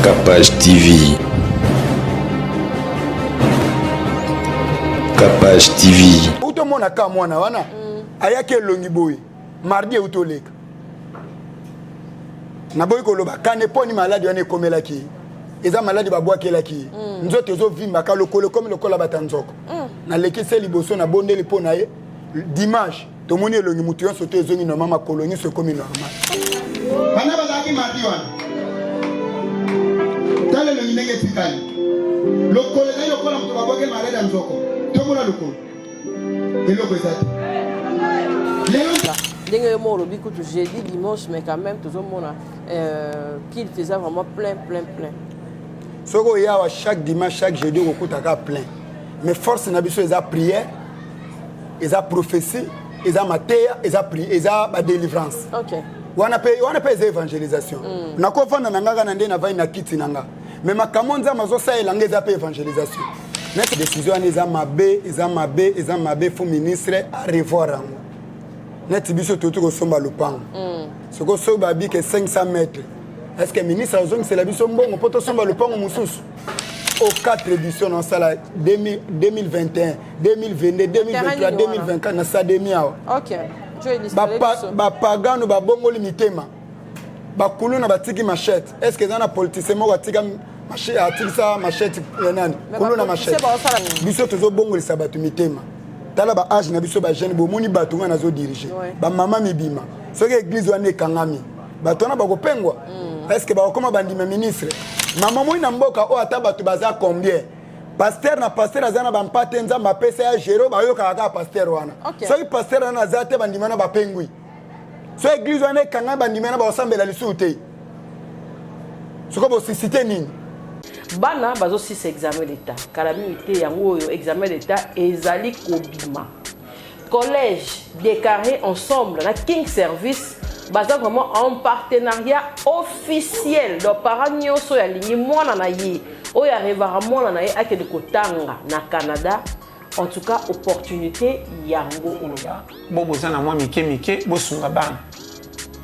Capage TV. Capage TV. Uto mona ka mwana wana. Ayake longi boy. Mardi utoleka. Na boy ko loba kane poni maladi wana ekomelaki. Eza maladi babwakelaki. Nzoto ezo vimba ka lokolo comme lokola batanzoko. Na lekise liboso na bondeli pona ye dimanche to moni elongi mutu yonso te ezongi na mama kolongi so komi normal. Bana bazaki mardi wana. Tale longi ndenge tikali. Lokolo na lokola mutu babwakel maladi nzoko. Tomona lokolo. Eloko ezati. J'ai dit dimanche, mais quand même, tout le monde qu'il faisait vraiment plein. Soko yawa chaque dimanche, chaque jeudi, on écoute plein. Mais force n'a pas de prière, ils ont prophétie, ils ont matière, ils ont prière, ils ont délivrance. Ok. On a pas évangélisation. Na ko fanda nanga na ndé na vai na kiti nanga. Mais makamonza mazo sa elanga za pa évangélisation. Notre décision ils ont mabé, faut ministre à revoir. Net biso tout ko somba lupang. Soko soba bi que 500 mètres. Est-ce que ministre a zone c'est la biso mbongo poto somba lupang mususu. Aux 4 éditions dans ça 2021, 2022, 2023, 2024 na sa demia. OK. Je vais lister ba pagano ba bongo limitema. Ba kulu na batiki machette. Est-ce que dans la politicien mo batika machette atikisa machette nani? Kulu na machette. Biso tozo bongo lisabatu mitema. Tala ba âge na biso ba jeune bo moni bato nga nazo diriger ba mama mibima soki église wana ekangami bato na bako pengwa est-ce que ba koma bandima ministre mama moi na mboka o ata bato baza combien pasteur na pasteur azana ba mpate nzamba pesa ya jero ba yoka ka pasteur wana soki pasteur wana azate bandima na ba pengwi so église wana ekangami bandima na ba osambela lisute soko bo cité nini bana bazo 6 examen d'état calamité yango examen d'état ezali kobima collège décarré ensemble na King Service baza vraiment en partenariat officiel donc parents nyonso ya lingi mwana na ye oyo arrivera mwana na ye akende kotanga na Canada en tout cas opportunité yango oya bo bozana mwa mike bo sunga bana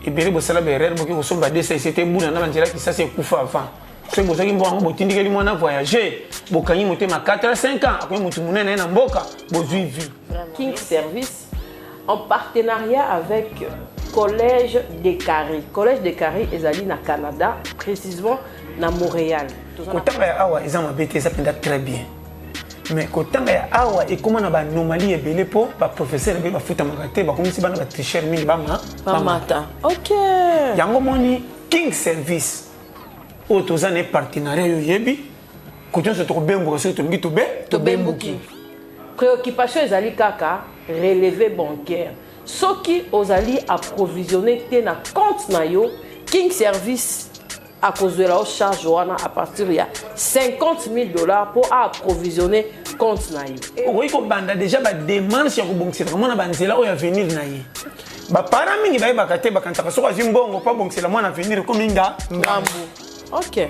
ebele bo sala berere bo ki ko somba desa c'était buna na banjela ki ça c'est kufa avant. C'est pour ça que vous tindikeli mwana voyager bokanyi motema 4 à 5 ans après mutu munene na mboka bozui vie King Service en partenariat avec Collège des Carrés. Collège des Carrés ezali na Canada précisément na Montréal. Kotanga ya awa ezama bete ça penda très bien. Mais kotanga ya awa et comment na ba anomalie ebele po ba professeur be ba futa makate ba komisi bana ba tricher mingi ba mata. OK. Yango moni King Service autozane partenariat yoyebi kotion se tobembo se tongi tobembuki préoccupation ezali kaka relevé bancaire soki ozali approvisionner te na compte na yo King Service a kozela o charge wana à partir ya $50,000 pour approvisionner compte na yo oui ko banda déjà ba demande ya ko bongsela mona banzela o ya venir na ye ba para mingi ba bakate bakantaka so kwazi mbongo pa bongsela mona venir ko minga ngambu. OK.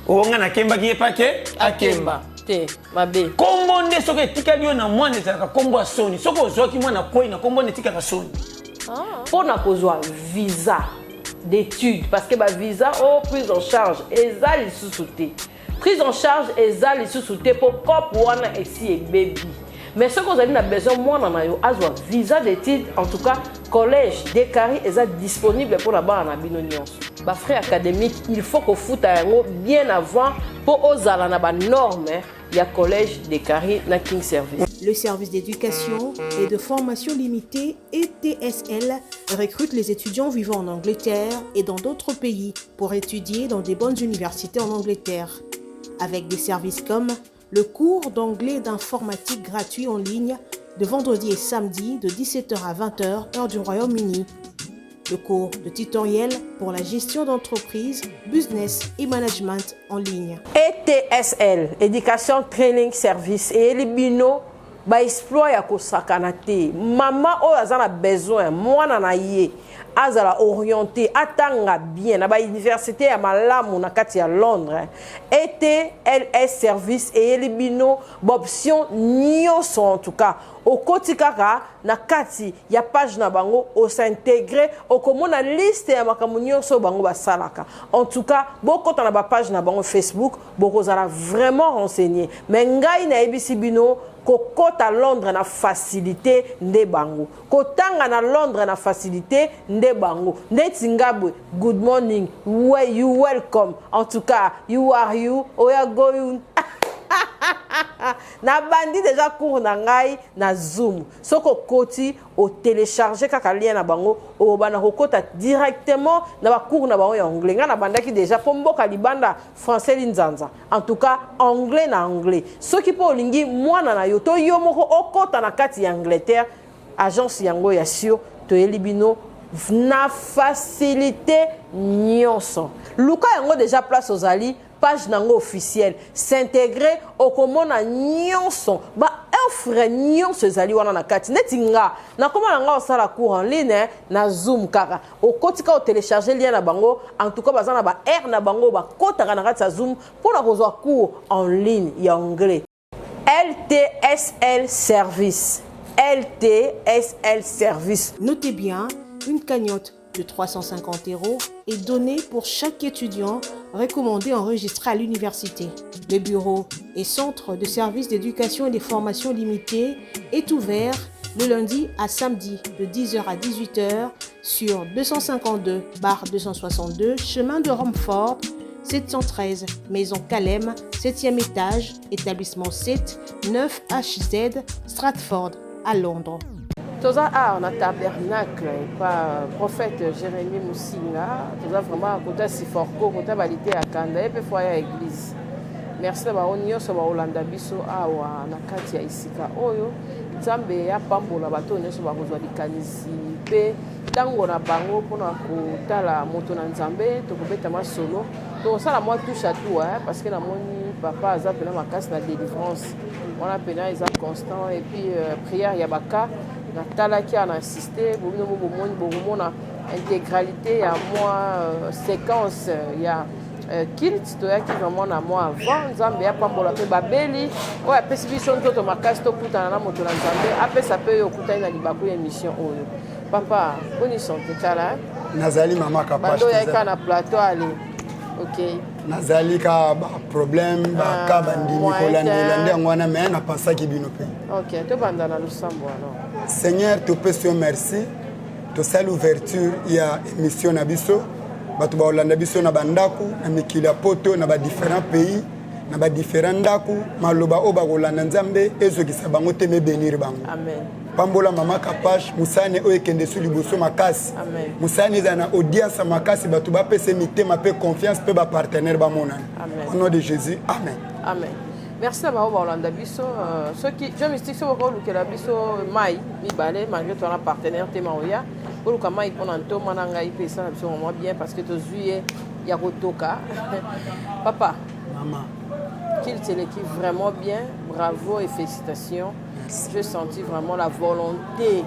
On a kemba qui est paquet à kemba. Te mabe. Kombo nde soko etikali yo na mwana ezalaka kombo a soni. Soko ozwaki mwana koi na kombo netika soni. Pour na kozwa visa d'études parce que ba visa au prise en charge ezali sous-souté. Prise en charge ezali sous-souté pour cop wana esi e baby. Mais ce que vous avez besoin moi na yo azwa visa d'études en tout cas collège des Carrés est disponible pour la barre na bino nyonso. Ba frais académique il faut que foot yango bien avant pour ozala na ba norme ya collège des Carrés na King Service. Le service d'éducation et de formation limitée ETSL recrute les étudiants vivant en Angleterre et dans d'autres pays pour étudier dans des bonnes universités en Angleterre avec des services comme le cours d'anglais d'informatique gratuit en ligne de vendredi et samedi de 17h à 20h, heure du Royaume-Uni. Le cours de tutoriel pour la gestion d'entreprise, business et management en ligne. ETSL, Education Training Service, et les bino, ba exploit ya kosakana te. Maman o azana besoin, mwana na ye, azala orienté, atanga bien, na ba université ya malamu na kati ya Londres. ETLS Service et les bino, option nyonso en tout cas. okoti kaka na kati ya page na bango o s'intégrer okomona liste ya makambo nyonso bango basalaka. En tout cas bokota na ba page na bango Facebook bokozala vraiment renseigné. Mais ngai na ebisi bino kokota Londres na facilité nde bango. Kotanga na Londres na facilité nde bango. Neti ngabwe good morning, where you welcome. En tout cas, you are you, oya going. Na bandi déjà cours na ngai na Zoom. Soko koti o télécharger kaka lien na bango o bana kokota directement na ba cours na bango ya anglais. Nga na bandaki déjà pomboka libanda français linzanza. En tout cas anglais na anglais. Soki po lingi mwana na yo to yo moko okota na kati ya Angleterre agence yango ya sio to elibino na facilité nyonso. Luka yango déjà place aux ali page nango officielle s'intégrer au komona nyonso ba offre nyonso ezali wana na kati neti nga na komona nga osala cours en ligne na Zoom kaka okotika o télécharger lien na bango en tout cas bazana ba air na bango ba kota na kati ya Zoom pour na kozwa cours en ligne ya anglais. LTSL service. LTSL service. Notez bien, une cagnotte de 350 € est donnée pour chaque étudiant recommandé enregistré à l'université. Le bureau et centre de services d'éducation et de formation limitée est ouvert le lundi à samedi de 10h à 18h sur 252/262 chemin de Romford, 713 Maison Calem, 7e étage, établissement 7, 9 HZ, Stratford, à Londres. Toza on a tabernacle par prophète Jérémie Moussinga, toza vraiment côté Siforko, côté balité à Kanda et puis foyer église. Merci ba onyo so ba Olanda biso awa na kati ya isika oyo Nzambe ya pambola bato nyonso ba kozwa likanisi pe tango na bango pona kotala moto na Nzambe to kobeta masolo to sala moi touche à tout parce que na moni papa aza pena makasi na délivrance on a pena isa constant et puis prière ya baka na talaki a insisté bobino bomona intégralité ya moi séquence ya kilt to yaki vraiment na moi avant Nzambe ya pambola pe babeli o ya pesi biso ntoto makasi to kutana na moto na Nzambe apesa pe yo kutana na libaku ya émission oyo papa boni santé tala nazali mama kapash bando ya kana plateau ali OK nazali ka ba problème ba ka bandimi ko lande ngwana mais na pasaki bino pe OK to banda na lusambo alors Seigneur te pèse merci to sala ouverture ya émission na biso batu ba Olanda biso na bandaku na mikili ya poto na ba différents pays na ba différents ndaku maloba o ba Olanda Nzambe ezokisa bango te me bénir bango amen pambola mama kapash musane o ekende su liboso makasi amen musane za na audience makasi batu ba pese mitema pe confiance pe ba partenaire ba monana au nom de Jésus amen amen. Merci à Bao Olanda Biso. Ceux qui, je mystique, c'est pourquoi le Biso Mai, mi balé, malgré ton partenaire Temaoya. Pour le Kama, il prend un taux, mananga, il paye ça absolument bien parce que tu juillet, il y a Rotoka. Papa, maman, qu'il te l'équipe vraiment bien, bravo et félicitations. J'ai senti vraiment la volonté,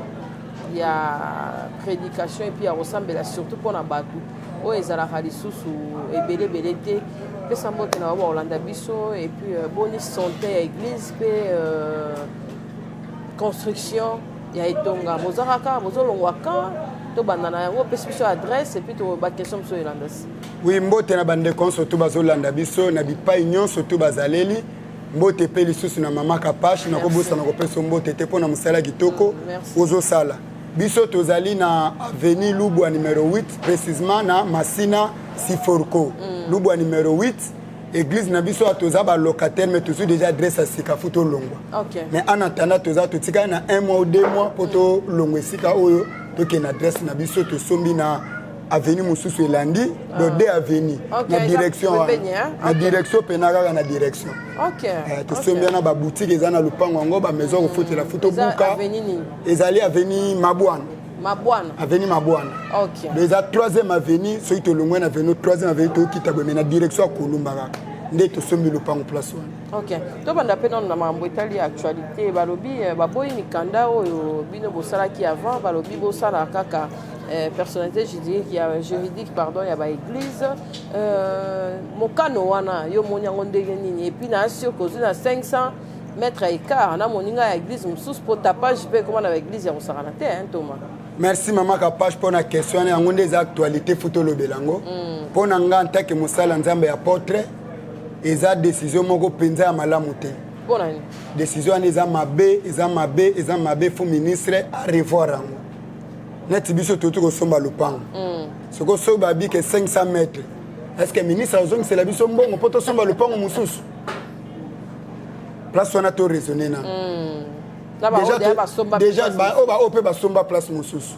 il y a prédication et puis il y a ressemble surtout pour la Batou. Oh, ils ont la sous et belé belé. Pe sambote na wa Olanda biso et puis boni santé à église pe construction ya etonga mozaraka mozolongwaka to bandana yango pe biso adresse et puis to ba question so Olanda. Oui mbote na bande konso to bazolanda biso na bipai nyonso to bazaleli mbote pe lisusu na mama kapashi na kobosa na kopesa mbote te pona musala kitoko ozo sala biso tozali na avenue Lubwa numéro 8 précisément na Masina Siforko Lubwa numéro 8 église na biso atoza ba locataire mais toujours déjà adresse à Sikafuto Longwa. OK. Mais en attendant toza totika na 1 mois ou 2 mois poto Longwe sika oyo to ke na adresse na biso to sombi na avenue Mususu Elandi do de avenue na direction na direction penaka na direction. OK. To sombi na ba boutique ezana lupango ngo ba maison ko fotela futo buka. Ezali avenue Mabwana. Mabwana. Avenue Mabwana. OK. Déjà 3e avenue, so ito longwe na avenue 3e avenue to kitabwe na direction Kolumba. Nde to sombi le pango place wana. OK. To banda pe na mambo etali actualité balobi baboyi mikanda oyo bino bosala ki avant balobi bosala kaka personnalité juridique pardon ya ba église mokano wana yo monyango ndenge nini et puis na asio kozu na 500 mettre écart na moninga ya église mususu pour tapage pe comment na église ya musakana te hein Thomas. Merci maman Kapage pour la question ya ngonde za actualité photo lo belango. Pour na nga ntake musala nzambe ya portrait eza décision moko penza ya malamu te. Bona ni. Décision eza mabe fu ministre à revoir rango. Neti biso tout ko somba lupango. Soko so babi ke 500 mètres. Est-ce que ministre azongi c'est la biso mbongo poto somba lupango mususu? Place wana to raisonner na. Déjà on peut ba somba place mususu.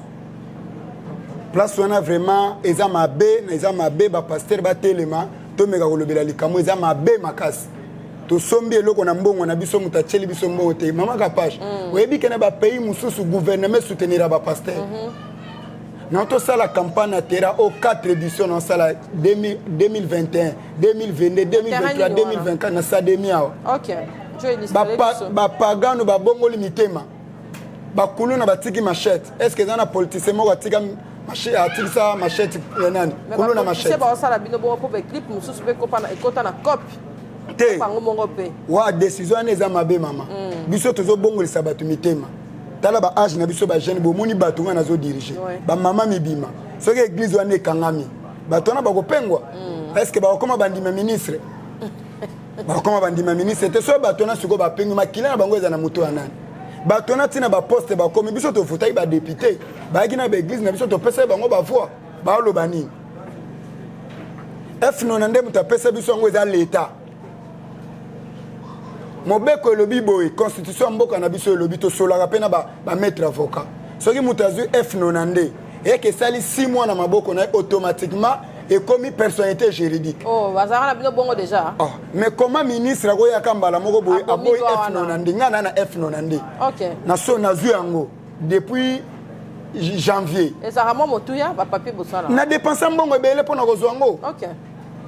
Place wana vraiment eza mabe ba pasteur ba telema to meka ko lobela likamo eza mabe makasi. To sombi eloko na mbongo na biso mutacheli biso mbongo te mama Kapage. Oyebi kena ba pays mususu gouvernement soutenir ba pasteur. Nous avons la campagne terra au 4 éditions dans la 2021, 2022, 2023, 2024 dans sa demi. OK. Ba pagano ba bongo limitema. Ba kulu na batiki machette. Est-ce que dans la politicien mo batika machette atiki sa machette nani? Kulu na machette. C'est ba sala bino bo pour clip mususu be ko na ekota na copie. Te. Wa décision eza mabe mama. Biso tozo bongo li sabatu mitema. Tala ba âge na biso ba jeune bo moni bato nga nazo diriger. Ba mama mibima. Soki église wana ekangami. Bato na ba ko pengwa. Est-ce que ba koma bandima ministre? Ba koma bandima ministre te so bato na siko ba pengwa makila na bango eza na moto anani. Bato na tina ba poste ba komi biso to futai ba député. Ba gina ba église na biso to pesa bango ba voix. Ba lo bani. F nonande muta pesa biso ngo eza l'état. Mobeko elobi boy constitution mboka na biso elobi to solaka pena ba maître avocat soki mutazu F90 et que sali 6 mois na maboko na automatiquement et commis personnalité juridique. Oh bazara na bino bongo déjà. Oh mais comment ministre ko ya kambala moko boy aboy F90 ngana na F90. OK. Na so na zu yango depuis janvier. Et ça ramo motuya ba papier bosala. Na dépenser mbongo ebele pona kozwa ngo. OK.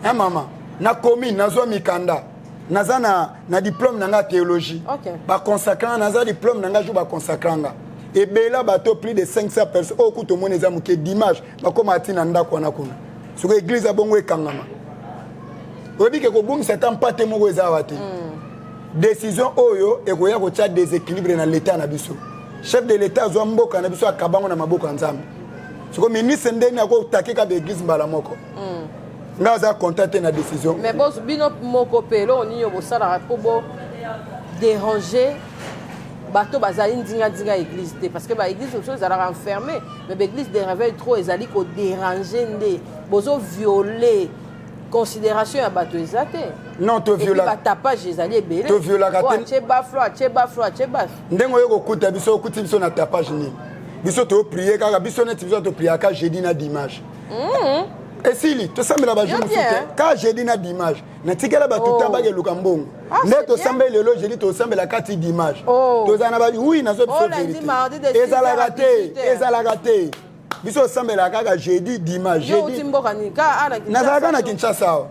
Hein maman na commune na zo mikanda. Naza na diplôme nanga théologie. OK. Ba consacrant naza diplôme nanga jou ba consacranga. Et bela bato plus de 500 personnes au kuto moneza muke dimanche ba koma atina ndako na kuna. Soko église bongo ekangama. Obi ke ko bungi setan pate moko ezawati. Décision oyo ekoya ko tcha déséquilibre na l'état na biso. Chef de l'état zo mboka na biso akabango na maboko nzambe. Soko ministre ndeni ako takeka be église mbala moko. Nga za contacter na décision. Mais boss bino moko pelo ni yo bosala pour bo déranger bato bazali ndinga église te parce que ba église autre chose ala enfermé mais l'église de réveil trop ezali ko déranger ndé bozo violer considération ya bato ezate. Non to viola. Ba tapage ezali ebele. To viola katen. Cheba flo. Ndengo yo ko kuta biso okuti biso na tapage ni. Biso to prier kaka biso net biso to prier ka jeudi na dimanche. Et si tu sembles là-bas, je me fous. Quand j'ai dit na d'image, na tikela ba tout tamba ke lukambongo. Ne to semble le lo, j'ai dit to semble la carte d'image. To zana ba oui na zo biso vérité. Ezala raté. Biso semble la kaka jeudi d'image. Jeudi. Na zaka na Kinshasa.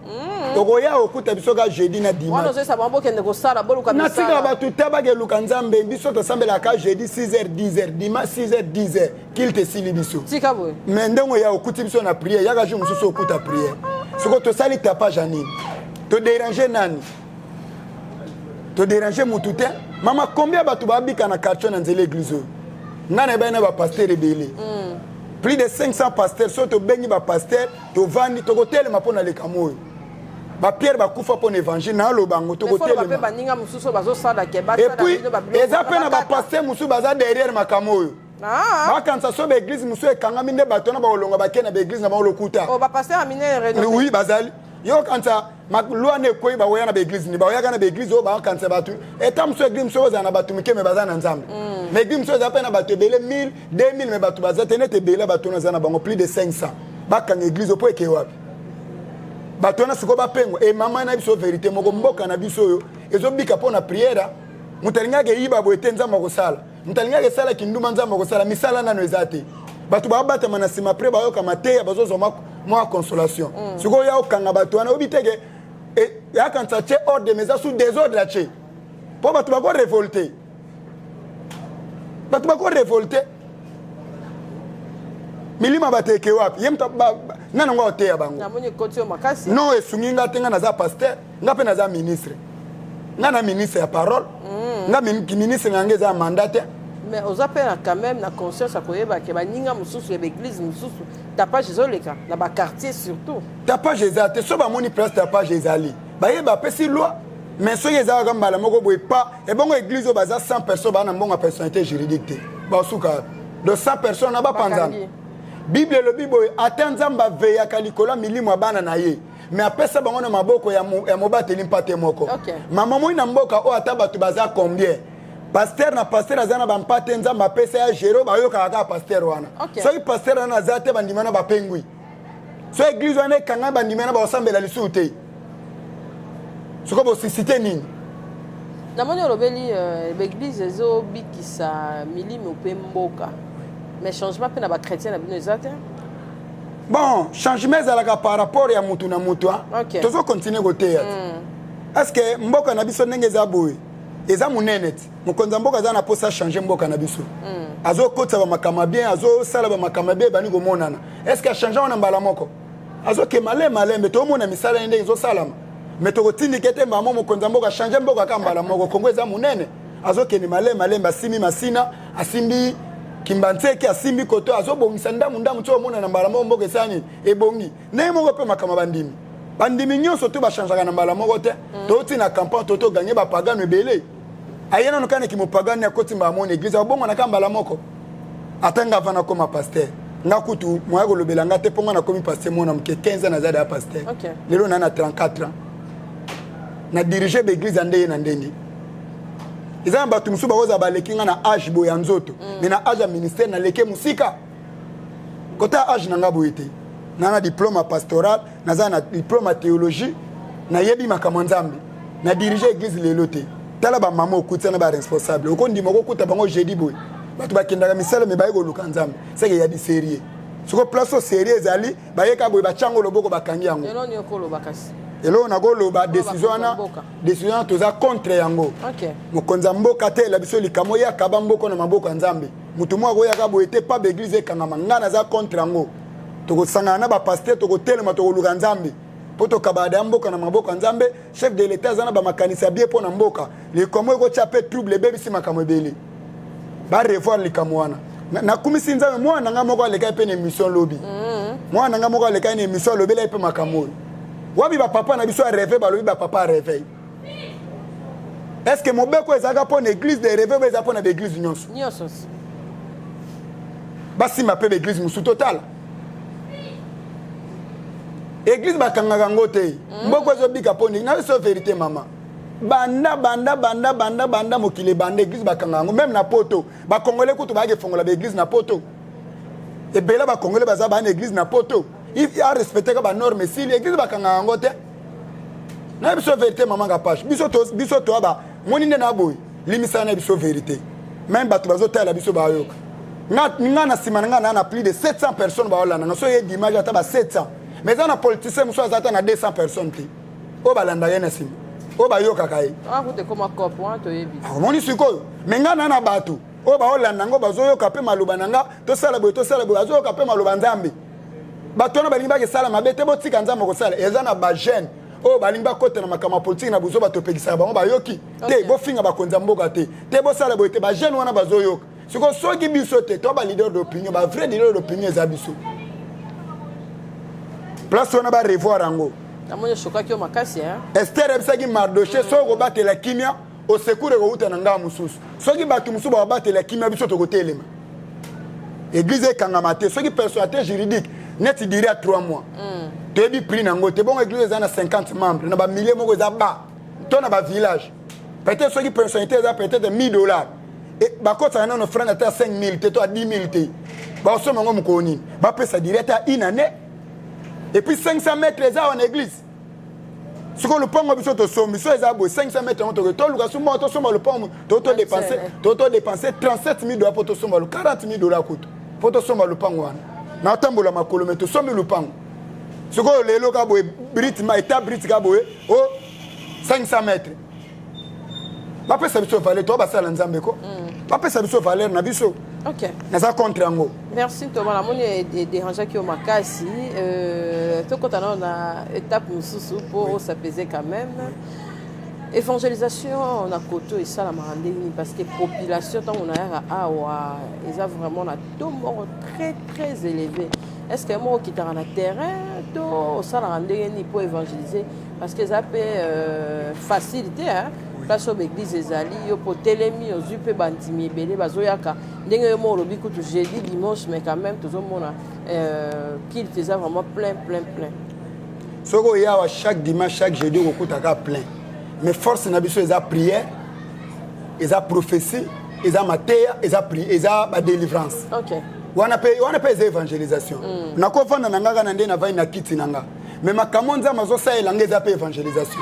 To koya okuta biso ka jeudi na d'image. Wana zo sa bambo kende ko sala boluka na tikela ba tout tamba ke lukanzambe biso to semble la ka jeudi 6h 10h dimanche 6h 10h qu'il te sili biso. Tika boy. Mais ndongo ya okuti biso na prière ya ka jour mususu okuta prière. Soko to sali tapage nini? To déranger nani? To déranger mutute? Mama combien batu babika na quartier na nzela église? Ngana ba na ba pasteur rebelle. Plus de 500 pasteurs sont au bengi ba pasteur to vandi to hôtel ma pona le kamoyo. Ba Pierre ba kufa pour l'évangile na lo bango to hôtel. Et puis eza pena ba pasteur musu baza derrière makamoyo. Ba kansa so ba église musu ekangami nde bato na ba olonga ba kena ba église na ba lokuta. Oh ba pasteur amine rénové. Oui bazali. Yo kansa loi ne koyi ba woya na ba église ni ba woya na ba église o ba kansa batu. Eta musu église musu za na batu mike me baza na nzambe. Mais église musu za pena batu belé 1000, 2000 me batu baza tenete belé batu na za na bango plus de 500. Ba kan église o po eke wapi. Bato na siko ba pengo e mama na biso vérité moko mboka na biso yo ezobika pona prière mutalinga ke yiba boete nzamba ko sala mutalinga ke sala kinduma nzamba ko sala misala nano ezate bato ba bata mana sima pre ba yo kama te bazo zo mo consolation siko ya okanga bato na obiteke e ya kansa che ordre mais sous désordre la che po bato ba ko révolter milima bateke wapi yemta nana ngo oteya bango namoni koti o makasi non esungi nga tenga naza pasteur nga pe naza ministre nga na ministre ya parole nga ministre ngangé za mandat. Mais aux appels quand même la conscience à koyeba ke baninga mususu ya église mususu tapage ezoleka na ba quartier surtout tapage ezate so ba moni place tapage ezali bayeba pesi loi mais so yeza ka mbala moko boye pas et bon église baza 100 personnes ba na mbonga personnalité juridique ba suka de 100 personnes na ba panza bible le bible atanzamba veya kalikola milimo bana na ye mais apesa bango na maboko ya mobateli mpate moko mama moi na mboka o atabatu baza combien pasteur na pasteur azana ba mpate nzamba pesa ya jero ba yo kaka pasteur wana so i pasteur na zate bandimana ba pengui so église wana kanga bandimana ba osambela lisute soko bo cité nini na moni robeli l'église ezo bikisa milimo pe mboka mais changement pe na ba chrétien na bino zate bon changement ezalaka par rapport ya mutu na mutu tozo continuer côté est-ce que mboka na biso ndenge za boye eza munene ti mokonza mboka za na posa changer mboka na biso azo kotsa ba makama bien azo sala ba makama bien bani ko monana est-ce que changer on mbala moko azo ke malé mais to mona misala ndenge zo salama mais to kotindike te mama mokonza mboka changer mboka ka mbala moko kongo eza munene azo ke ni malé basimi masina asimbi kimbanteke asimbi koto azo bongisa ndamu to mona na mbala moko esani ebongi ne moko pe makama bandimi nyonso to ba changer na mbala moko te to tina campagne to gagner ba pagano ebele ayena no kana ki mopagani ya kotimba mon église abongo na kambala moko atanga vana koma pasteur nga kutu moya kolobela nga te ponga na komi pasteur mona mke 15 ans na zada ya pasteur lelo na 34 ans na diriger l'église andeye na ndengi izana batu musuba koza balekinga na âge boya nzoto mais na âge ya ministère na leke musika kota âge na nga boyete na diplôme pastoral na diplôme théologie na yebi makambo nzambe na diriger église lelo te tala ba mama okuta na ba responsable okondi moko kuta bango jeudi boy batu bakendaka misala me baye ko luka nzambe c'est que ya di sérieux soko place au sérieux ezali baye ka boy ba chango loboko bakangi yango elo ni okolo bakasi elo na go loba décision toza contre yango mokonza mboka te la biso likamo ya kaba mboko na maboko nzambe mutu mwa go ya ka boy te pa ba église kanga mangana za contre yango toko sangana na ba pasteur toko telema toko luka nzambe poto kabada mboka na maboko nzambe chef de l'état zana ba makanisa bien pona mboka le komo ko chape trouble bébé si makamo ebele ba revoir le kamwana na kumisi nzambe mwana nga moko aleka pe na émission lobby mwana nga moko aleka na émission lobby la pe makamo wabi ba papa na biso a rêver ba lobi ba papa a rêver est-ce que mobeko ezaka pona église de rêver ba ezaka pona ba église nyonso basi ma pe ba église musu total église bakangaka ngo te mboko ezobika poni na so vérité mama banda mokile banda église bakangaka ngo même na poto bakongole kutu baage fongola ba église na poto ebela bakongole baza ba na église na poto if ya respecter ka ba norme si l'église bakangaka ngo te na biso vérité mama ga page biso to ba moni nde na boy limisa na biso vérité même batu bazotala biso ba yoka nga na sima nga na plus de 700 personnes ba olana so ye d'image ata ba 700 mais dans la politicien muso azata na 200 personnes te o balanda yena sim o ba yoka kai akute koma kopo to yebi moni sikoyo menga na bato o ba olanda ngo bazoyoka pe maloba nanga to sala boy azoyoka pe maloba nzambe bato na balingi ba ke sala mabete botika nzambe ko sala eza na ba jeune o balingi ba kote na makama politique na buzo bato pekisa bango ba yoki te bo finga ba konza mboka te bo sala boy te ba jeune wana bazoyoka siko soki biso te to ba leader d'opinion ba vrai leader d'opinion za biso place on a ba revoir ango amonyo shokaki o makasi Esther ebisaki Mardoché soko batela kimia au secours ko uta na nga mususu soki batu musu ba batela kimia biso to kotelema église kangamate soki personnalité juridique net dirait à 3 mois tebi prix nango te bon église za na 50 membres na ba milliers moko za ba to na ba village peut-être soki personnalité za peut-être $1000 et ba kota na no franc à 5000 te to à 10000 te ba so mango mukoni ba pesa direct à une année. Et puis 500 mètres les en église. Ce qu'on le pont biso to sombi so ezabo 500 mètres on to luka sumo to somba le pont to dépenser $37,000 pour to somba le $40,000 coûte. Pour to somba le pont wana. Na tambola makolo meto sombi le pont. Ce qu'on le loka boy brit ma état brit ka boy o 500 mètres. Ba pesa biso valeur to ba sala nzambe ko. Ba pesa biso valeur na biso. OK. Naza contre yango. Merci Thomas. La moni est dérangé qui au makasi. Tout quand on a étape mususu pour s'apaiser quand même. Évangélisation na koto et ça la marandeni parce que population tant on a awa ils ont vraiment un taux mort très très élevé. Est-ce que moi qui t'as un terrain to ça la marandeni pour évangéliser parce que ça peut faciliter hein place au église ezali yo pour telemi aux upe bandimi belé bazoyaka ndenge mo lobi kutu jeudi dimanche mais quand même toujours mona qu'il faisait vraiment plein. Soko yawa chaque dimanche chaque jeudi au kutaka plein. Mais force na biso eza prière, eza prophétie, eza mateya, eza prière, eza ba délivrance. OK. Wana pe eza évangélisation. Na ko fanda na ngaka na nde na vai na kiti nanga. Mais makamonza mazo sa elanga eza pe évangélisation.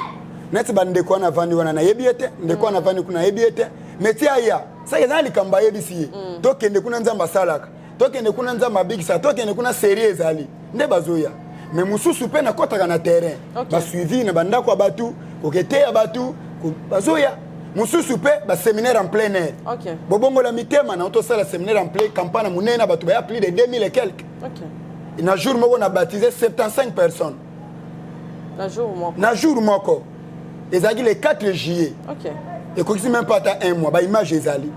Neti bande ko na vandi wana na yebiete, ndeko na vandi kuna yebiete, mais ti aya, ça eza likamba yebisi. To kende kuna nzamba salaka. To kende kuna nzamba bigisa, to kende kuna série ezali. Nde bazoya. Mais mususu pe na kotaka na terrain. Ba suivi na banda kwa batu. Okete ya batu bazoya mususu pe ba séminaire en plein air. OK. Bobongo la mitema na oto sala séminaire en plein campagne munena batu ba plus de 2000 et quelques. OK. Na jour moko na baptisé 75 personnes. Na jour moko. Ezaki le 4 juillet. OK. Et quoi même pas ta un mois ba image ezali.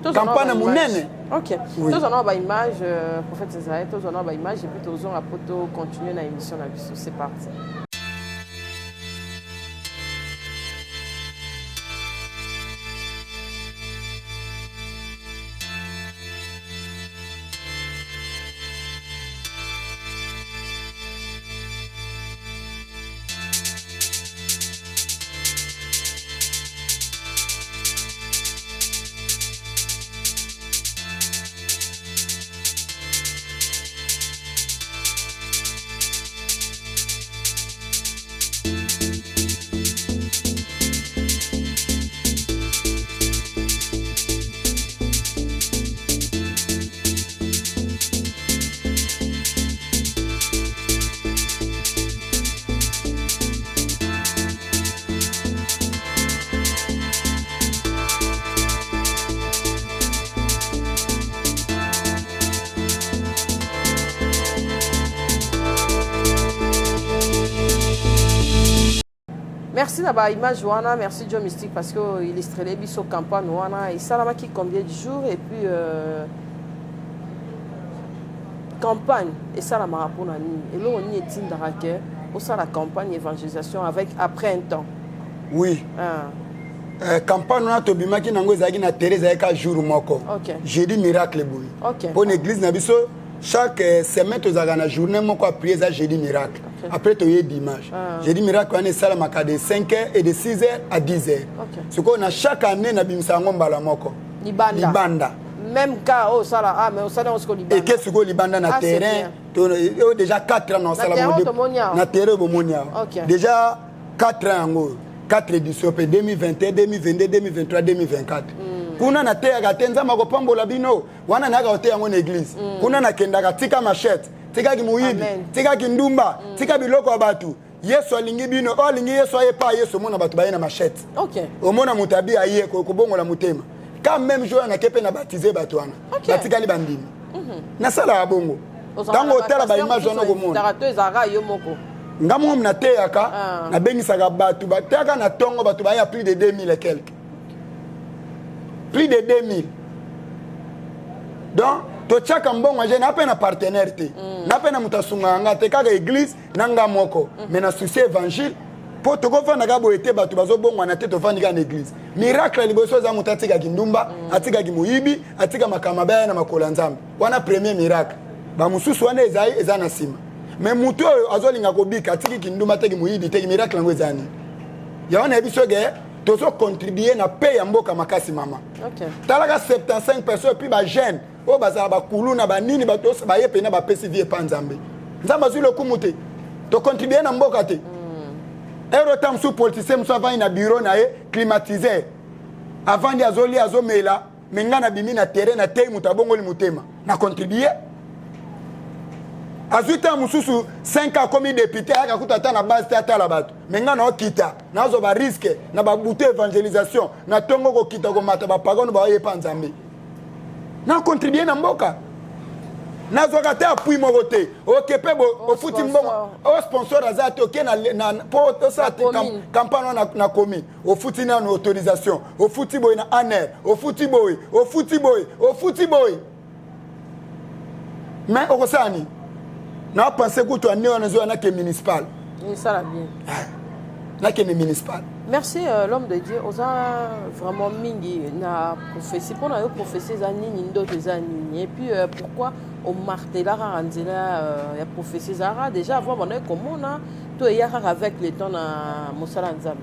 Campagne munene. OK. Tous on a ba image prophète Césaire, tous on a ba image et puis tous on a poto continuer na émission na biso, c'est parti. Merci d'abord image wana, merci Joe Mystique parce que illustre les biso campagne wana et ça là qui combien de jours et puis campagne et ça la marapona ni et là on y est indaraké au ça la campagne évangélisation avec après un temps. Oui. Campagne na to bimaki nango ezaki na Teresa eka jour moko. OK. Jeudi miracle boy. OK. Pour l'église na biso chaque semaine tu as une journée moko a prier ça jeudi miracle. Okay. Après tu as dimanche. Jeudi miracle on est sala maka de 5h et de 6h à 10h. OK. Ce qu'on a chaque année na bimisa ngomba la moko. Libanda. Même cas au sala ah mais au sala on se libanda. Et qu'est-ce que libanda na terrain tu déjà 4 ans dans sala na terrain bomonia. Déjà 4 ans ngo 4 éditions 2021, 2022, 2023, 2024. Kuna na teya gatenza makopambola bino wana na ga teya ngone église kuna na kenda katika machete tika kimuyibi tika kindumba tika biloko ya batu Yesu alingi bino alingi Yesu ayepa Yesu mona batu bayena machete. OK. Omona mutabi aye ko bongola mutema quand même jour na kepe na baptiser batu wana batika li bandimi na sala ya bongo tango tala ba image wana ko mona tarato ezara yo moko ngamo mna teyaka na bengisaka batu bateka na tongo batu baya plus de 2000 et quelques. Plus de 2000. Donc, to chaka mbongo je na pe na partenaire te. Na pe na mutasunga nga te kaka église nanga moko. Mais na souci évangile po to ko fana ka boete batu bazo bongo na te to fani ka na église. Miracle liboso za mutatika kindumba, atika kimuyibi, atika makamabaya na makola nzambe. Wana premier miracle. Ba mususu wana ezai ezana sima. Mais mutu azolinga kobika atiki kindumba te kimuyibi te miracle ngo ezani. Ya wana ebiso ge tozo contribuer na paix ya mboka makasi mama. OK. Talaka 75 personnes puis ba jeune o bazala ba kuluna ba nini ba tos ba yepe na ba pesi vie pa nzambe. Nzamba zule kumute. To contribuer na mboka te. Euro tam sous politicien mso avant na bureau na e climatisé. Avant di azoli azomela menga na bimi na terrain na tei mutabongo li mutema. Na contribuer. Azuta mususu 5 ans comme député aka kutata na base tata la bato menga na okita na zo ba risque na ba bouté évangélisation na tongo ko kita ko mata ba pagano ba yepa nzambe na contribuer na mboka nazwaka te appui moko te okepe ofuti mbongo osponsor aza te oke po osala te campagne wana na commune ofuti nano autorisation ofuti boye na aner ofuti boye mais okosala nini na pense kutu ane wana ezoya nake municipal ça bien nakende municipal. Merci l'homme de Dieu. On a vraiment mingi na prophétie. Pour nous prophétie zanini d'autres zanini. Et puis pourquoi on martela ranzela ya prophétie zara déjà avant on est comme on a to yaka avec le temps na mosala nzambe.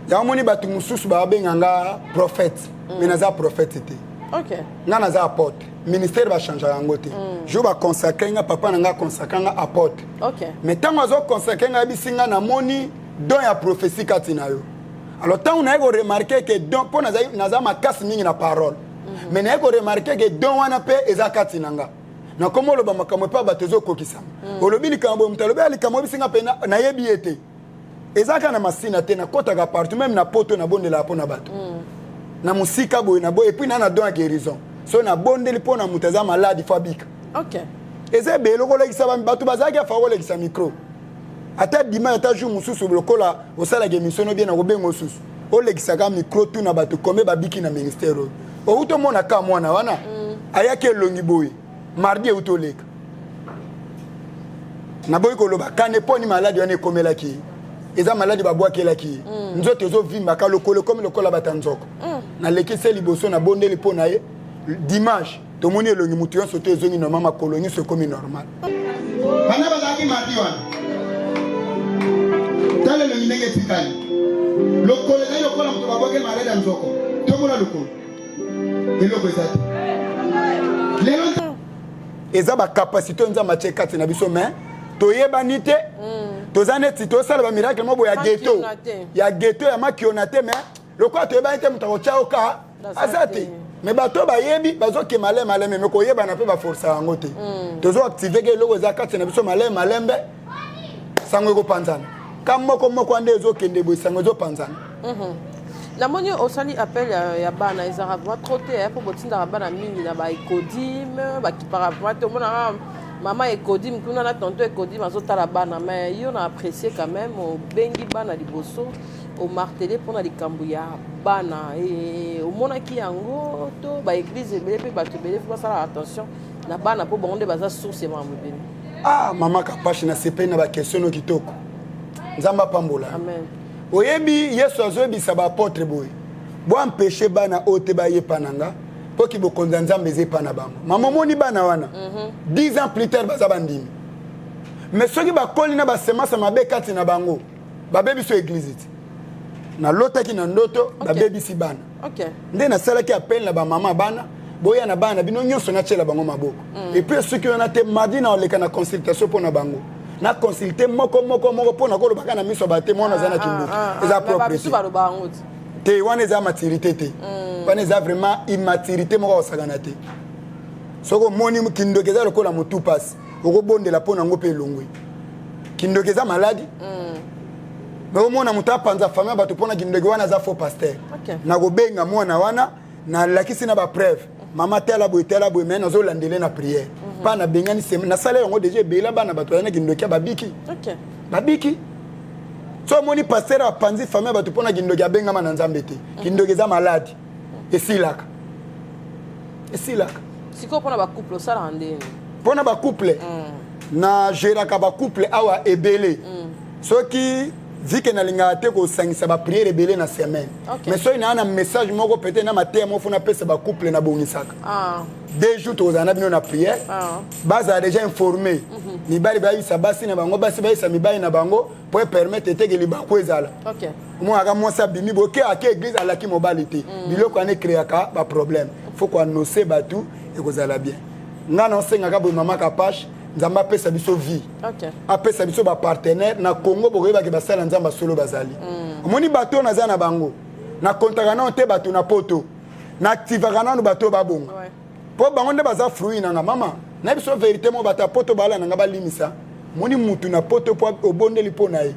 Ya moni batu mususu ba benganga prophète. Mais naza prophète té. OK. Na naza apôtre. Ministère va changer yango té. Je va consacrer nga papa nanga consacrer nga apôtre. OK. Mais tant azo consacrer nga bisinga na moni don ya prophétie katina yo. Alors tant on a remarqué que don pour naza makasi mingi na parole. Mais na remarqué que don wana pe eza katina nga. Na komo lo ba makamwe pa batezo kokisa. Olobi likambo mtalobi alikambo bisinga pe na yebi ete. Eza kana masina te na kota ga partout même na poto na bonde la po na bato. Na musika boy na boy et puis na don ya guérison. So na bonde li po na mutaza malade fabika. OK. Eza be loko lekisa ba bato bazaki afa ko lekisa micro. Ata dima ata jour mususu lokola osala émission no bien na kobengo susu o lekisaka micro tu na bato kombe babiki na ministère o uto mona ka mwana wana ayake longi boy mardi e uto leka na boy ko loba kane poni maladi wana komela ki eza maladi babwa kela ki nzoto zo vimba ka lokolo comme lokola batanzoko na lekise liboso na bondeli pona ye dimanche to moni elongi mutu yon soto ezongi na mama kolongi se comme normal bana bazaki mardi wana tale le minenge tikali lokole na yokola mtu baboke malade ya nzoko tomona lokolo eloko ezati lelo eza ba capacité nza mache kati na biso mais toyebani te tozane ti tosala ba miracle mobo ya ghetto ya makionate mais lokola toyebani te mutako chaoka azate mais bato bayebi bazoke malema mais koyeba na pe ba force yango te tozo activer ke loko za kati na biso malema lembe sango ko panzana kamoko moko ande ezokende boisango ezopanzana la moni osali appel ya bana ezara vraiment trop te pour botinda bana mingi na ba ekodim ba kipara vraiment mona maman ekodim kuna na tonto ekodim azotala bana mais yo na apprécier quand même au bengi bana liboso au marteler pour na likambu ya bana et au mona ki yango to ba église ebele pe ba tebele faut sala attention na bana po bonde baza source mambo bene mama kapashi na sepe na ba question kitoko nzamba pambola amen oyebi yesu azobisa ba apôtre boy bo empêcher bana ote ba yepananga po ki bokonza nzambe ezepana bango mama moni bana wana 10 ans plus tard baza bandimi mais soki bakoli na basemasa mabe kati na bango babebiso église ti na lotaki na ndoto babebisi bana nde nasalaki appel na bamama bana boya na bana bino nyonso na tiela bango maboko et puis soki wana te mardi na oleka na consultation po na bango na consulter moko pona ko lobaka na miso bate mona zana kinduki eza propriété te wana eza maturité te wana eza vraiment immaturité moko osagana te soko moni kindoki eza lokola motu passe okobondela pona ngo pe elongwe kindoki eza maladi mais omona muta panza famille bato pona kindoki wana za faux pasteur na kobenga mwana wana na lakisi na ba preuve mama tela boy mais nazo landele na prière pas na bengani sema na sala yango déjà bela bana bato yana kindoki babiki babiki so moni pasteur apanzi famille bato pona kindoki abenga na nzambe te kindoki za maladi esilaka siko pona ba couple sala ndeni pona ba couple na geraka ba couple awa ebele soki vike na linga te ko sangisa ba prière ebele na semaine mais so ina na message moko peut-être na matemo funa pesa ba couple na bongisaka 2 jours to zana bino na prière baza déjà informé ni bali ba isa basi na bango basi ba isa mibali na bango pour permettre te que li ba kwezala mo aka mo sa bimi boke ake église ala ki mobilité biloko ane créaka ba problème faut qu'on annoncer batu et kozala bien ngana senga ka bo mama kapash nzamba pesa biso vie apesa biso ba partenaire na Congo bokoyeba ke basala nzamba solo bazali omoni bato na za na bango na kontaka na te bato na poto na activaka na bato babonga po bango nde baza fruit na mama na biso vérité mo bata poto bala na ngaba limisa moni mutu na poto po obondeli po na ye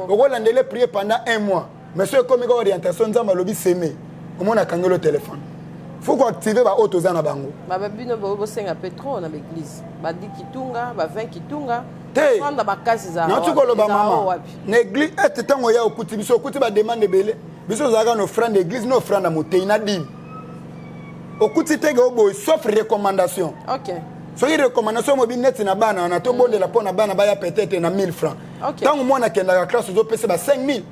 okolandele prier pendant 1 mois mais so comme orientation nzamba lobi semé omona kangelo téléphone faut qu'on active ba auto za na bango ba bino bo senga pétrole na l'église ba di kitunga ba 20 kitunga te prendre ba kasi za na tukolo ba mama na église et tango ya okuti biso okuti ba demande belé biso za ga no offrande d'église no offrande motei na dim okuti tege obo sauf recommandation. OK. So il recommandation mobi net na bana na to bonde la pona bana ba ya peut-être na 1000 francs. Tant moi na kenda la classe zo pese ba 5000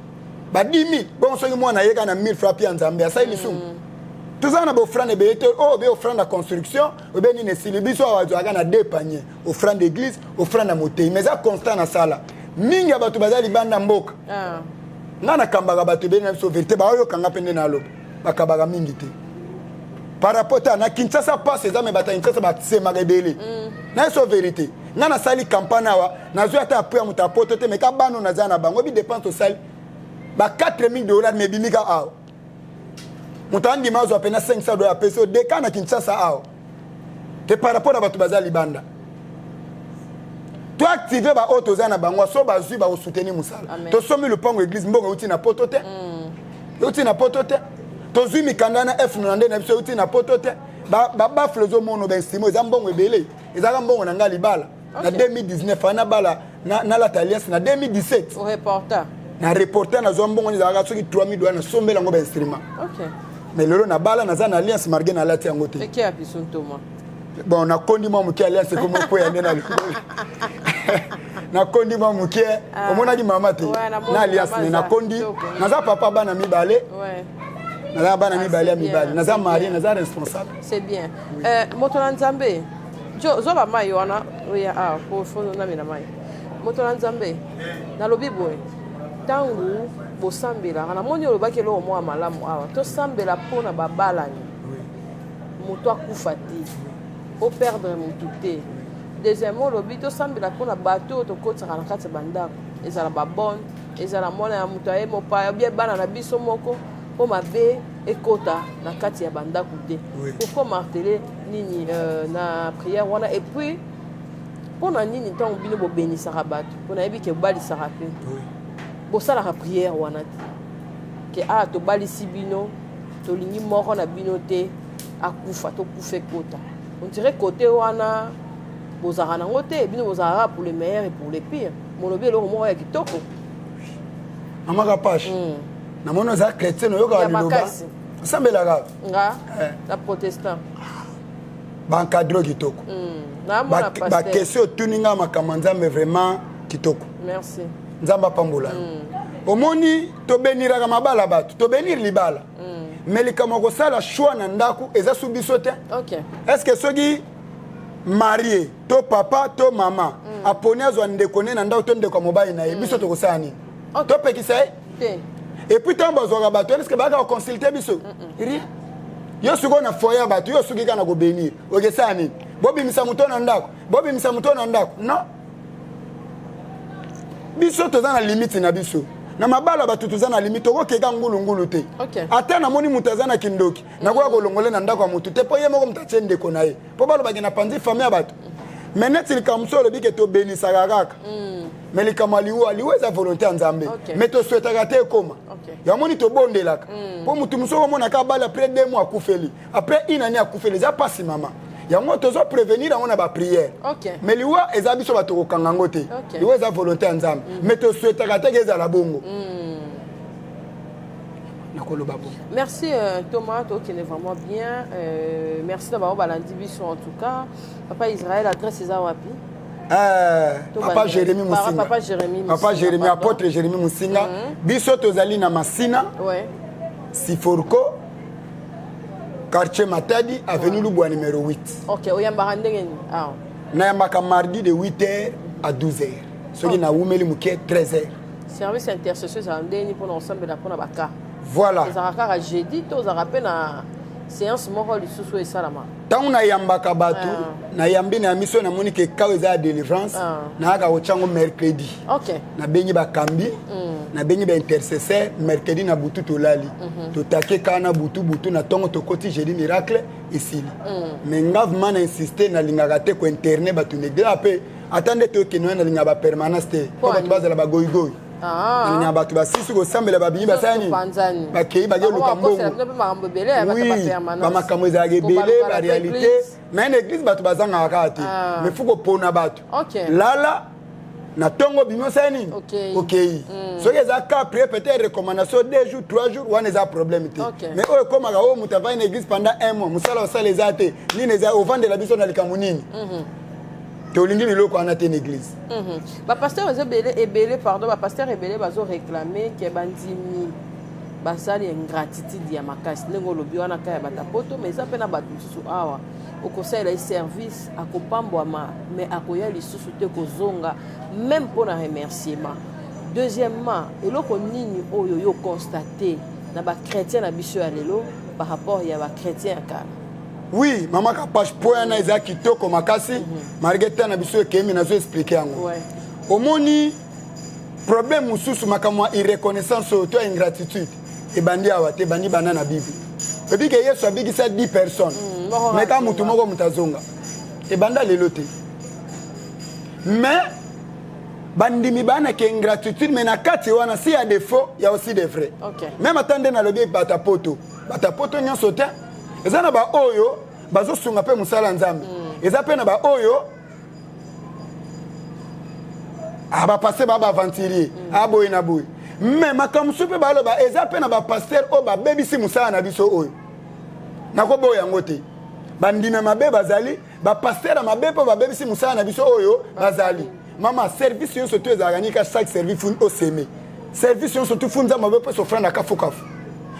ba 10000 bon so moi na yeka na 1000 francs pia nzambe asa ili sum. Tout ça na bo offrande be o be offrande de construction o be ni ne silibiso awazo aga na deux paniers offrande d'église offrande na motei mais ça constant na sala mingi abatu bazali banda mboka. Ngana kambaka batu be na so vérité ba yo kanga pende na lobo bakabaka mingi te. Par rapport à na Kinshasa passe ça mais bata Kinshasa ba sema rebelle na so vérité ngana sali campagne wa na zo ata appui muta poto te mais ka bano na zana bango bi dépense au sali ba 4000 dollars mais bimika a muta andi mazo apena 500 dollars peso de kana Kinshasa a te par rapport à batu bazali banda to activer ba auto zana bango so ba zu ba soutenir musala to somi le pango église mbongo uti na poto te uti na poto te tozui mikandana F nande na biso uti na poto te ba flozo mono ben stimo za mbongo ebele ezaka mbongo na ngali bala na 2019 ana bala na la alliance na 2017 au reporter na reporter na zo mbongo ni za soki 3000 dollars na sombela ngo ben instrument. OK. Mais lelo na bala na za na alliance marge na lati yango te. Qui a biso Thomas? Bon na kondi mo muki alliance comme ko ya ndena likolo. Na kondi mo muki omona di mama te na alliance na kondi na za papa bana mibale. Ouais. Naza bana mibale mibale naza mari naza responsable. C'est bien. Moto Nzambe. Zo ba mai wana oya ko fono na mina mai. Moto Nzambe. Na lobi boy. Tangu bo sambela na moni olobaki lo mo malamu awa. To sambela pona babala ni. Moto akufa te. O perdre mutu te. Deuxièmement lobi to sambela pona bato to kotsa na kati bandako. Ezala ba bonne, ezala mona ya mutu aye mopa bien bana na biso moko. Pour mabe ekota na kati ya bandako te pourquoi marteler nini na prière wana et puis pour na nini tant bino bo bénissa rabat pour na yebi ke bali sarape bo sala la prière wana te ke to bali sibino to lingi moko na bino te akufa to kufe kota on dirait côté wana bo zara na ngote bino bo zara pour le meilleur et pour le pire mon lobi lo mo ya kitoko amaka pache na mono za chrétien yo ka liloba sambela ga nga la protestant ba cadre kitoko na mona pasteur ba question tuninga makamanza mais vraiment kitoko merci nzamba pambola omoni to benira ka mabala batu to benir libala mais likama ko sala choix na ndaku eza subiso te. OK. Est-ce que soki marié to papa to mama aponezo ndekone na ndaku to ndeko mobile na biso to kosani to pekisa te. Et puis tant bazwa bato est-ce que ba ka consulter biso rien yo suko na foyer bato yo suki kana go bénir okesani bobi misa muto na ndako non biso to za na limite na biso na mabala bato to za na limite ko keka ngulu te. OK. Ata na moni mutazana kindoki na kwa ko longole na ndako mutu te po yemo ko mtachende ko nae po balo bagena panzi famille bato mais il kamso le bike to bénissa kaka mais les kamaliwa liweza volonté nzambe mais to souhaita te koma ya moni to bondelaka po mutu muso mona ka bala après 2 mois akufeli après une année akufeli za pasi mama ya mo to zo prévenir on a ba prière mais liwa ezabiso bato ko kangango te liweza volonté nzambe mais to souhaita te geza la bongo. Merci Thomas, toi qui est vraiment bien. Merci d'avoir balandi biso en tout cas. Papa Israël, adresse César Wapi. Papa Jérémy Moussinga. Papa Jérémy, apôtre Jérémy Moussinga. Biso tozali na Masina. Ouais. Siforko. Quartier Matadi, avenue Lubwa numéro 8. OK, oyamba ndenge ni. Ah. Na yambaka mardi de 8h à 12h. Soki na wumeli muke 13h. Service intercession za ndeni pour l'ensemble la pona baka. Voilà. Ezaraka jeudi to zarape na séance moko lisusu et salama. Tant na yambaka batu na yambi na mission na moni ke kawe za délivrance na aka ochango mercredi. OK. Na bengi ba kambi na bengi ba intercesseur mercredi na butu to lali. To take kana butu na tongo to koti jeudi miracle ici. Mais ngavement na insister na lingaka te ko internet batu ne grape attendez to ke no na linga ba permanence te. Ko batu bazala ba goy goy. na bato basisi kosambela babimi basani bakei bage luka mbongo oui bamakambo ezalaka ebele baréalité mais na église bato bazangaka kaka te mais faut kopona bato lala na tongo bimi osala nini okei soki eza cas près peut-être recommandation 2 jours 3 jours wana eza problème te mais oyo ekomaka oyo moto avai na église pendant 1 mois mosala osala eza te nini eza ovandela biso na likambo nini tolingi biloko wana te na église bapasteur ebele pardon bapasteur ebele bazoréclame ke bandimi basali ingratitude ya makasi ndenge olobi wana kaka ya batapoto mais eza mpe na bato mosusu awa okosalela ye service akopambwama mais akoya lisusu te kozonga même mpo na remerciement deuxièmement eloko nini oyo yo constate na bachrétien na biso ya lelo par rapport ya bachrétien ya kala oui mama Kapash po yana eza kitoko makasi margeta na biso ekemi nazo expliquer yango omoni problème mosusu makamwa irreconnaissance oyo to ingratitude ebandi awa te bandi bana na bible ebi ke yesu abikisa 10 personnes mais ka mutu moko mutazonga ebanda lelo te mais bandimi bana ke ingratitude mais na kati wana si ya défaut ya aussi des vrais même attendez na lobi batapoto nyonso te eza na ba oyo bazosunga mpe mosala nzambe eza mpe na ba oyo bapase baaventurier aboye na boye mais makambo mosusu mpe baloba eza mpe na bapaster oyo babebisi mosala na biso oyo nakoboya yango te bandime mabe bazali bapaster ya mabe mpe babebisi mosala na biso oyo bazali mama service nyonso to ezalaka nika chaque service oseme service nyonso to fu nzambe mabe mpe sofranda kafukafu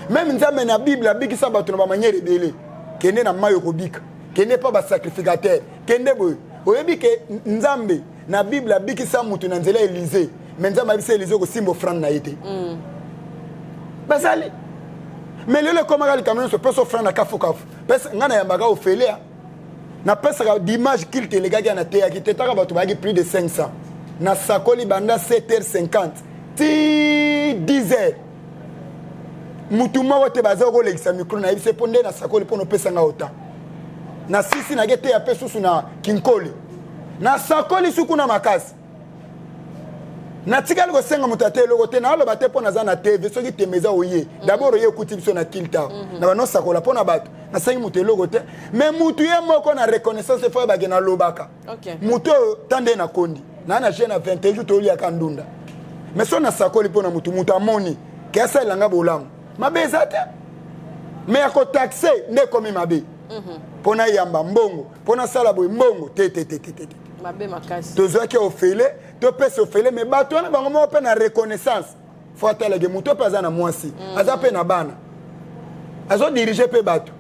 même nzambe na bible abikisa bato na bamaniere ebele kende na mayi okobika kende mpa basacrificateur kende boye oyebi ke nzambe na bible abikisa mutu na nzela Élysée mais nzambe abisa Élysée kosimba offrande na ye te bazali mais lelo ekomaka likambo nyonso mpe offrande na kafukafu mpe ngai nayambaka ofelea napesaka d'image kilte elekaki ya nateyaki te taka bato bayaki plus de 500 na sakoli banda 7h50 ti 10h mutu moko te baza kolekisa micro na yebise mpo nde na sakoli mpo nopesanga ota na sisi nage te ya mpe susu na kinkoli na sakoli suku na makasi natikali kosenga moto ate eloko te naaloba te mpo naza na tv soki tembe eza oye dabord oye ekuti biso na kilta na banosakola mpo na bato nasengi moto eloko te mais mutu ye moko na reconnaissance efo ebake nalobaka mutu oyo tande na kondi naa na je na 21 jours toliaka ndunda mais so nasakoli mpo na mutu amoni ke asalelanga bolamu mabe eza te me ya kotaxe nde ekomi mabe mpo na yamba mbongo mpo nasala boye mbongo te tozwaki ofele topesa ofele me bato wana bango moko mpe na reconnaissance fo atalake moto mpe aza na mwasi aza mpe na bana azodirige mpe bato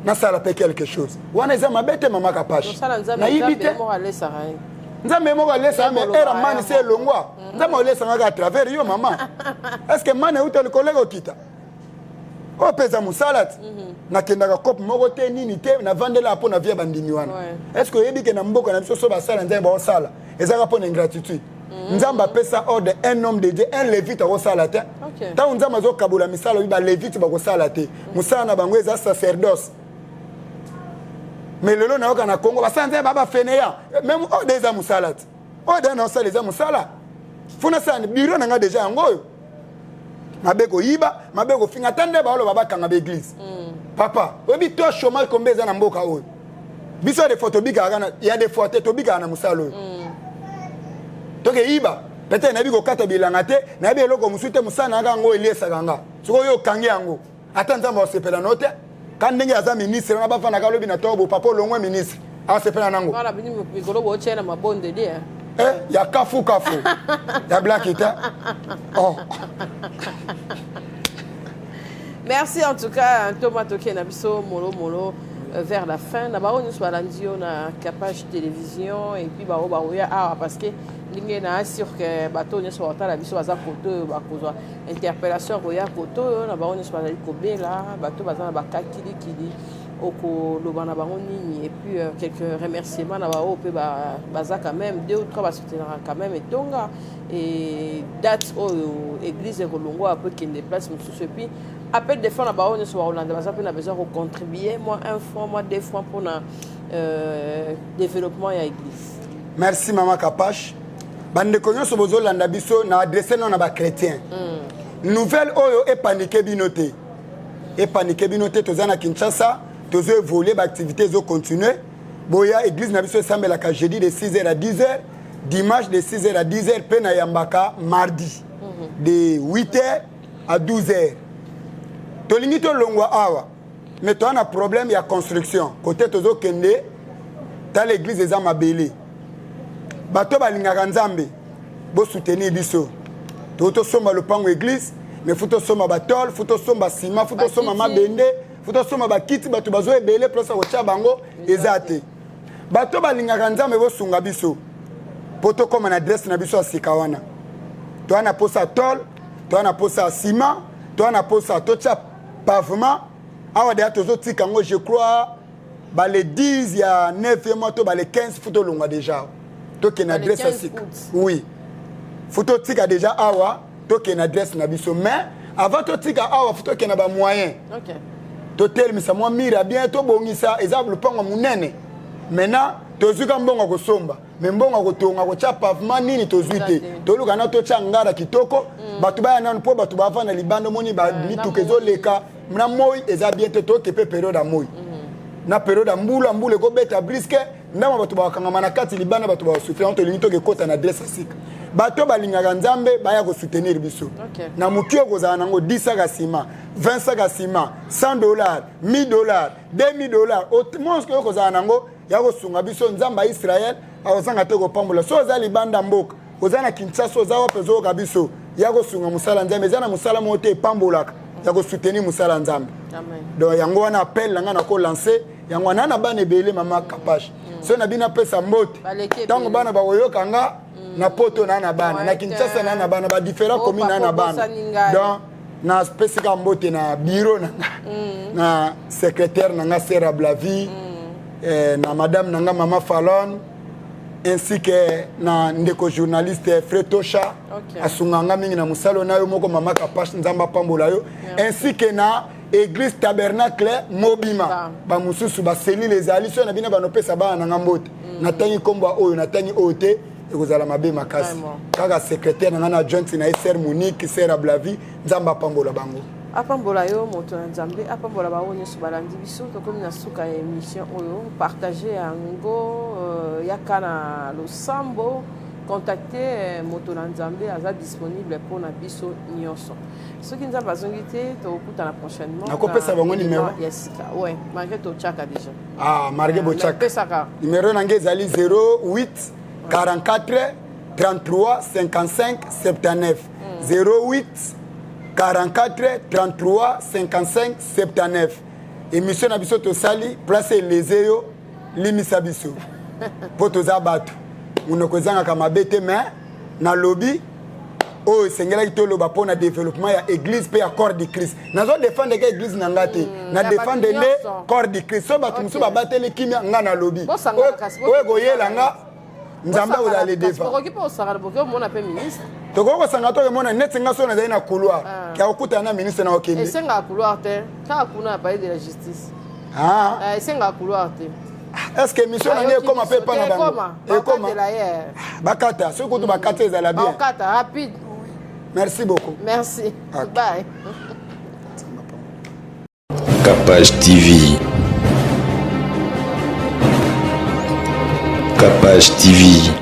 nasala mpe quelque chose wana eza mabe te mama Kapash nayibi te nzambe moko alesaka me era mani se elongwa nzambe olesangaka à travers yo mama est ce que mani euta likoleka okita oyo mpe eza mosala ti nakendaka kope moko te nini te navandela mpo na vie bandimi wana est ce que oyebi ke na mboka na biso so basala nzambe baosala ezaka mpo na ingratitude nzambe apesa ordre un homme de Dieu un lévite akosala te ntango nzambe azokabola misala oyi balévite bakosala te mosala na bango eza sacerdoce mais lelo nayoka na Congo basala nzambe babafeneya même oyo de eza mosala te oyo de naosala eza mosala funa sala biro na nga deja yango oyo mabe koyiba mabe kofinga ata nde baoloba bakanga baeglise papa oyebi to chômage kombe eza na mboka oyo biso de fois tobikaka ya de fois te tobikaka na mosala oyo tokeyiba peut-être nayebi kokata bilanga te nayebi eloko mosusu te mosala nanga yango eliesaka nga soki oyo okangi yango ata nzambe asepela no te ka ndenge aza ministre wana bafandaka alobi na tobo papa olongwe ministre asepela nango ya kafu ya blaki te merci en tout cas Thomas Toké na biso molo vers la fin na bao nyuso balandio na Kapash télévision et puis bao baoya parce que linge na sûr que bato nyuso batala biso baza koto bakozwa interpellation koya koto na bao nyuso bazali kobela bato baza na bakakili oko lobana bango nini et puis quelques remerciements na bao pe baza quand même 2 ou 3 ba soutenir quand même et tonga et date au église Rolongo un peu qui déplace monsieur et puis appel des fois na bao nyuso Hollande baza pe na besoin de contribuer moi 1 fois moi 2 fois pour na développement ya église. Merci maman Kapash bande nyonso bozolanda biso na adresse non na ba chrétien nouvelle oyo e paniquer binoté tozana Kinshasa tozo évoluer ba activité zo continuer boya église na biso sambela ka jeudi de 6h à 10h dimanche de 6h à 10h pe na yambaka mardi de 8h à 12h tolingi to longwa awa mais to ana problème ya construction côté tozo kende ta l'église eza mabele bato balingaka nzambe bo soutenir biso to soma lopango église mais futo soma batol futo soma ciment futo soma mabende futo soma bakiti bato bazo ebele place ko tia bango ezate bato balingaka nzambe bo sunga biso poto comme na adresse na biso asika wana to ana posa tol to ana posa ciment to ana posa to tia pavement awa de tozo tika ngo je crois ba les 10 ya 9e mois to ba les 15 futo longa déjà to ke na adresse asika oui futo tika déjà awa to ke na adresse na biso mais avant to tika awa futo ke na ba moyen OK to telemisa mwa mira bien to bongisa exemple pango munene maintenant tozuka mbongo ko somba mais mbongo ko tonga ko cha pavement nini tozuite to luka na to cha ngara kitoko batu ba nanu po batu ba vana libando moni ba mitukezo leka na moi eza bien te to ke pe période moi na période mbula ko beta briske ndama batu ba kanga manakati libanda batu ba soutenir to linito ke kota na adresse sika bato balingaka nzambe baya ko soutenir biso na mukio ko za nango 10 sacs ciment 20 sacs ciment $100 $1000 $2000 autrement que ko za nango ya ko sunga biso nzamba Israël awazanga te ko pambola so za libanda mboka ozana Kinshasa za wa pezo ka biso ya ko sunga musala nzambe zana musala mote pambolaka ya ko soutenir musala nzambe amen donc yango wana appel nga na ko lancer yango na bana ebele mama Kapache so na bina pesa mbote tango bana ba oyoka nga na poto na bana na Kinshasa na bana ba différents communes na bana donc na spécifique mbote na bureau na secrétaire na Sera Blavi na madame na mama Fallon ainsi que na ndeko journaliste Fretosha asunganga mingi na musalo na yo moko mama Kapache nzamba pambola yo ainsi que na église tabernacle mobima ba mususu ba cellule les aliso na bina banopesa bana na mbote na tangi kombo oyo na tangi ote ekozala mabe makasi kaka secrétaire na adjoint na Sœur Monique Sera Blavi nzamba pambola bango apambola yo moto na nzambe apambola ba woni so balandi biso to comme na suka émission oyo partager yango yakana losambo contacter moto na nzambe aza disponible pour na biso nyonso soki nzambe azongi te tokutana prochainement nakopesa bango numéro yesika ouais malgré to chaka déjà marge bochaka numéro nange ezali 08 44 33 55 79 08 44 33 55 79 émission na biso tosali place elezeyo limisa biso po toza bato munokozanga kama bete mais na lobby o sengela kitolo pour na développement ya église pe ya corps de Christ nazo défendre que église na ngate na défendre le corps de Christ so bato muso babatele kimia nga na lobby o goyela nga nzamba oza le défendre ko kipo osara boke mona pe ministre toko sanga to mona net nga so na zaina couloir ya okuta na ministre na okende esenga couloir te ka kuna palais de la justice esenga couloir te est-ce que mission nangé comme appelle pas na bango et comment bakata ce que tu bakata ezala bien bakata rapide merci beaucoup merci bye Kapache TV. Kapache TV.